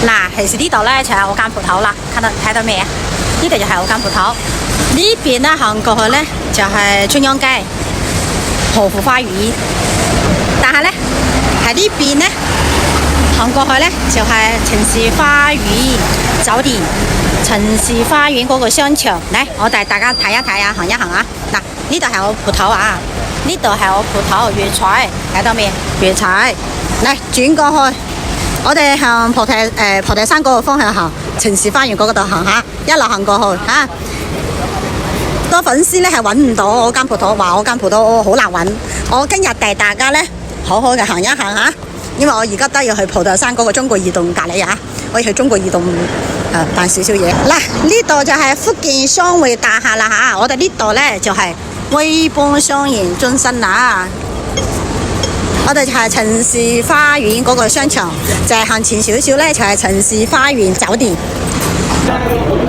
嗱，其實呢度咧就係我間鋪頭啦，睇到未啊？呢度就係我間鋪頭。呢邊咧行過去咧就係春秧街荷湖花園，但係咧喺呢邊咧行過去咧就係城市花園酒店。城市花園嗰個商場，嚟我帶大家睇一睇啊，行一行啊。嗱，呢度係我鋪頭啊，呢度係我鋪頭粵菜，睇到未？粵菜，嚟轉過去，我哋向菩提山嗰個方向行，城市花園嗰度行下，一路行過去嚇。多粉絲咧係揾唔到我間鋪頭，話我間鋪頭好難揾。我今日帶大家咧好好嘅行一行嚇，因為我而家都要去菩提山嗰個中國移動隔離啊，我要去中國移動辦少少嘢。嗱，呢度就係福建商匯大廈啦嚇，我哋呢度咧就係威邦商業中心啦。我哋就係城市花園嗰個商場，就係行前少少咧就係城市花園酒店。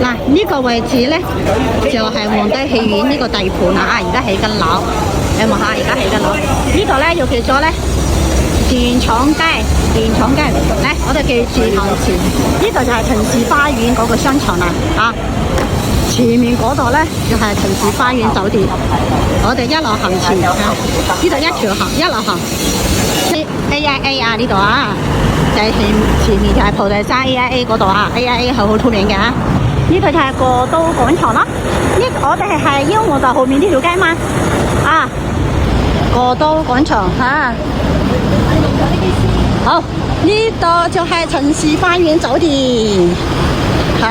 嗱，呢個位置咧就係皇帝戲院呢個地盤啊，而家起緊樓，你望下而家起緊樓。呢度咧又叫做咧電廠街，嚟我哋記住行前，呢度就係城市花園嗰個商場啦啊！前面嗰度咧就係城市花園酒店，我哋一路行前啊，呢度一條行一路行 AIA 啊呢度啊，就係前面就係菩提山 AIA 嗰度啊 ，AIA 係好出名嘅啊。呢度就係過都廣場啦，我哋係因為我就後面呢條街嘛啊，過都廣場嚇。好，呢度就係城市花園酒店嚇，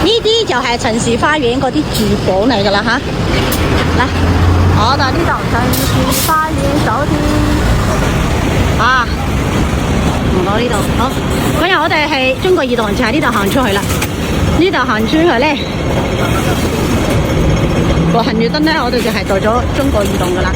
呢啲就係城市花園嗰啲住房嚟㗎啦嚇。嚟，我哋呢度城市花園酒店啊，唔到呢度。好，今日我哋係中國移動，就喺呢度行出去啦。呢度行出去咧，個行月燈咧，我哋就係到咗中國移動㗎啦。